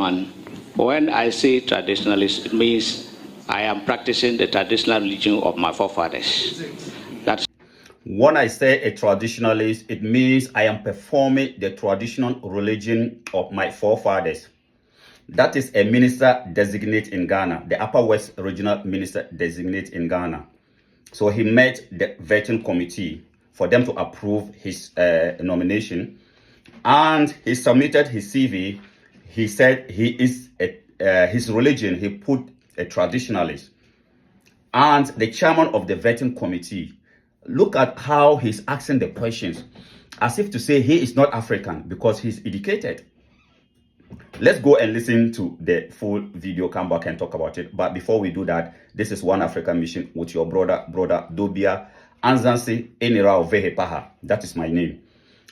Chairman, when I say traditionalist, it means I am practicing the traditional religion of my forefathers. That's when I say a traditionalist, it means I am performing the traditional religion of my forefathers. That is a minister designate in Ghana, the Upper West Regional Minister designate in Ghana. So he met the vetting committee for them to approve his nomination, and he submitted his CV. He said he is his religion, he put a traditionalist. And the chairman of the vetting committee, look at how he's asking the questions, as if to say he is not African because he's educated. Let's go and listen to the full video, come back and talk about it. But before we do that, this is One African Mission with your brother Dobia Anzansi Enira Vehepaha. That is my name.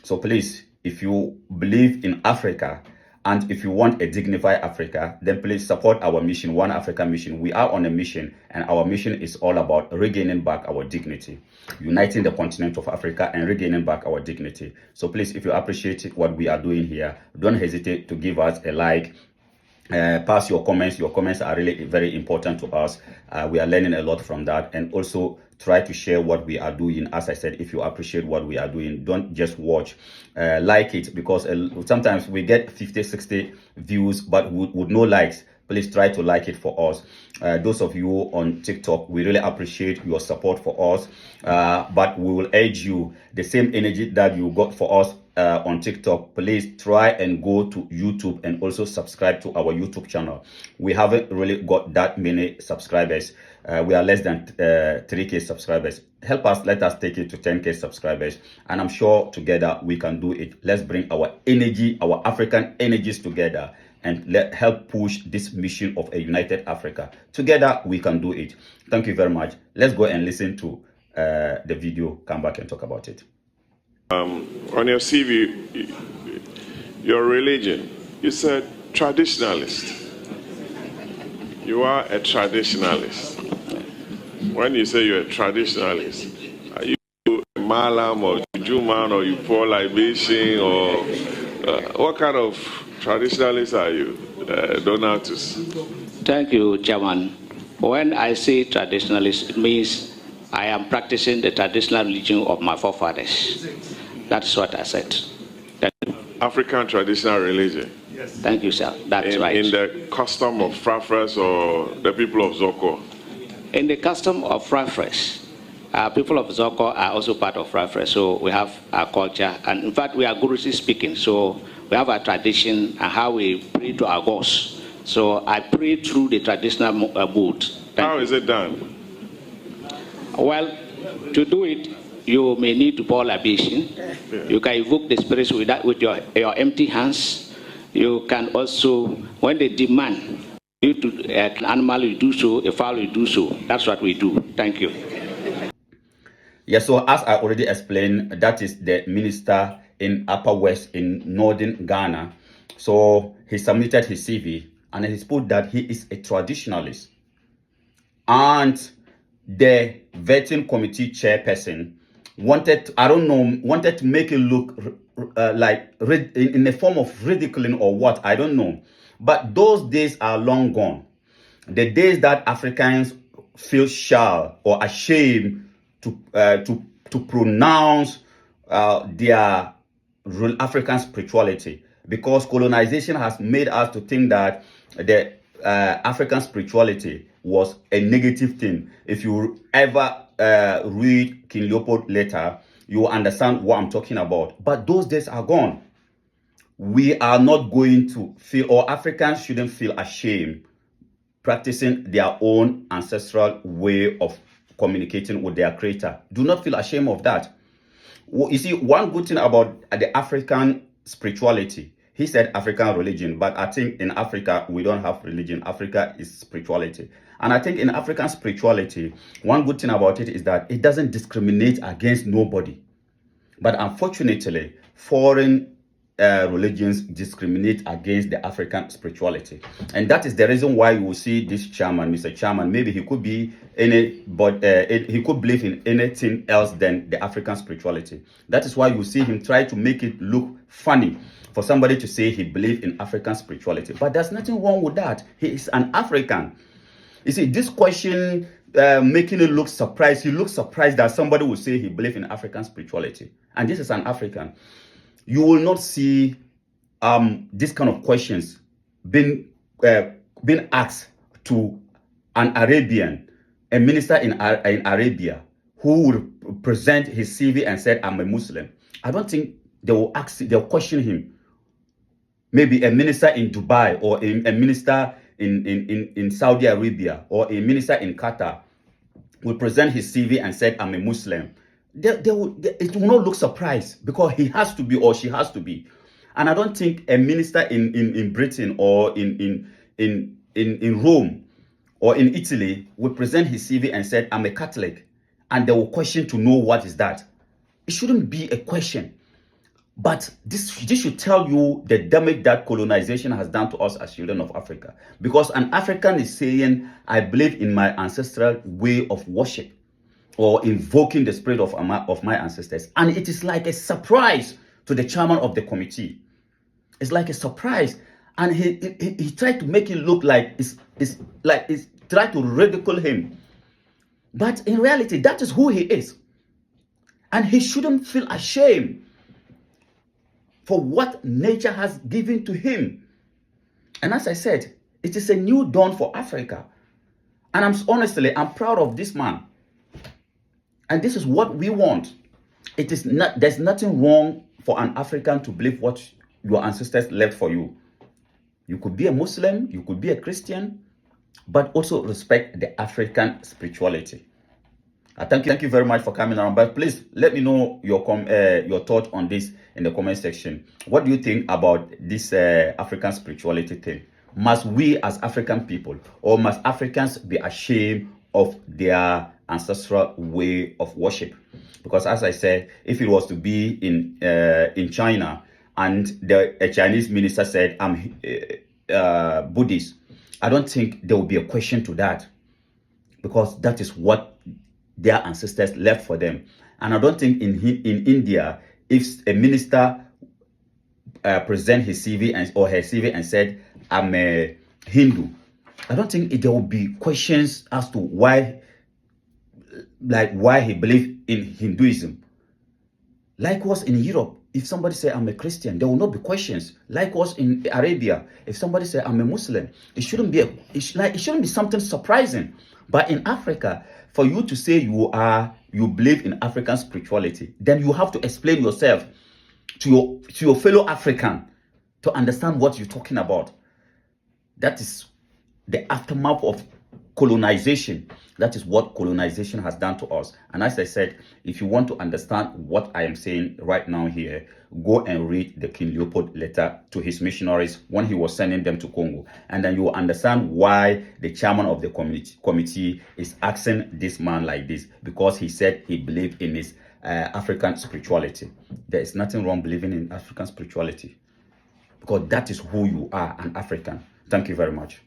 So please, if you believe in Africa and if you want a dignified Africa, then please support our mission, One African Mission. We are on a mission, and our mission is all about regaining back our dignity, uniting the continent of Africa and regaining back our dignity. So please, if you appreciate what we are doing here, don't hesitate to give us a like. Pass your comments. Your comments are really very important to us. We are learning a lot from that, and also try to share what we are doing. As I said, if you appreciate what we are doing, don't just watch, like it, because sometimes we get 50-60 views but with no likes. Please try to like it for us. Those of you on TikTok, we really appreciate your support for us, but we will urge you, the same energy that you got for us on TikTok, please try and go to YouTube and also subscribe to our YouTube channel. We haven't really got that many subscribers. We are less than 3K subscribers. Help us, let us take it to 10K subscribers, and I'm sure together we can do it. Let's bring our energy, our African energies together, and help push this mission of a united Africa. Together we can do it. Thank you very much. Let's go and listen to the video, come back and talk about it. On your CV, your religion, you said traditionalist. You are a traditionalist. When you say you're a traditionalist, are you a Malam or Juju man, or you pour libation, or what kind of traditionalist are you, Donatus? Thank you, Chairman. When I say traditionalist, it means I am practicing the traditional religion of my forefathers. That's what I said. African traditional religion. Yes. Thank you, sir. That's right. In the custom of Frafres or the people of Zoko? In the custom of Frafres, people of Zoko are also part of Frafres, so we have our culture, and in fact we are Gurusi speaking, so we have our tradition and how we pray to our gods. So I pray through the traditional mode. How is it done? Well, to do it, you may need to pour libation. Yeah. You can evoke the spirits with your empty hands. You can also, when they demand you to an animal, you do so, a fowl, you do so. That's what we do. Thank you. Yeah, so as I already explained, that is the minister in Upper West in northern Ghana. So he submitted his CV and he's put that he is a traditionalist. And the vetting committee chairperson wanted to make it look like in the form of ridiculing or what, I don't know. But those days are long gone. The days that Africans feel shy or ashamed to pronounce their African spirituality, because colonization has made us to think that the African spirituality was a negative thing. If you ever read King Leopold later, you will understand what I'm talking about. But those days are gone. We are not going to feel, or Africans shouldn't feel ashamed practicing their own ancestral way of communicating with their creator. Do not feel ashamed of that. You see, one good thing about the African spirituality, he said African religion, but I think in Africa, we don't have religion. Africa is spirituality. And I think in African spirituality, one good thing about it is that it doesn't discriminate against nobody. But unfortunately, foreign religions discriminate against the African spirituality. And that is the reason why you will see this chairman, Mr. Chairman, maybe he could be he could believe in anything else than the African spirituality. That is why you see him try to make it look funny for somebody to say he believes in African spirituality. But there's nothing wrong with that. He is an African. You see, this question making it look surprised. He looks surprised that somebody will say he believes in African spirituality. And this is an African. You will not see this kind of questions being asked to an Arabian, a minister in Arabia, who would present his CV and said, I'm a Muslim. I don't think they'll question him. Maybe a minister in Dubai, or a minister in Saudi Arabia, or a minister in Qatar will present his CV and said, I'm a Muslim. It will not look surprised, because he has to be, or she has to be. And I don't think a minister in Britain or in Rome or in Italy will present his CV and said, I'm a Catholic, and they will question to know what is that. It shouldn't be a question. But this should tell you the damage that colonization has done to us as children of Africa. Because an African is saying, I believe in my ancestral way of worship, or invoking the spirit of my ancestors. And it is like a surprise to the chairman of the committee. It's like a surprise. And he tried to make it look like it's tried to ridicule him. But in reality, that is who he is. And he shouldn't feel ashamed for what nature has given to him. And as I said, it is a new dawn for Africa. And I'm proud of this man. And this is what we want. There's nothing wrong for an African to believe what your ancestors left for you. You could be a Muslim, you could be a Christian, but also respect the African spirituality. I thank you very much for coming around. But please let me know your thought on this in the comment section. What do you think about this African spirituality thing? Must we as African people, or must Africans be ashamed of their ancestral way of worship? Because as I said, if it was to be in China, and a Chinese minister said, I'm Buddhist, I don't think there will be a question to that, because that is what their ancestors left for them. And I don't think in India, if a minister present his CV or her CV and said, I'm a Hindu, I don't think there will be questions as to why he believes in Hinduism. Likewise in Europe, if somebody say I'm a Christian, there will not be questions. Likewise in Arabia, if somebody say I'm a Muslim, it shouldn't be something surprising. But in Africa, for you to say you believe in African spirituality, then you have to explain yourself to your fellow African to understand what you're talking about. That is the aftermath of colonization. That is what colonization has done to us. And as I said, if you want to understand what I am saying right now here, go and read the King Leopold letter to his missionaries when he was sending them to Congo. And then you will understand why the chairman of the committee is asking this man like this, because he said he believed in his African spirituality. There is nothing wrong believing in African spirituality, because that is who you are, an African. Thank you very much.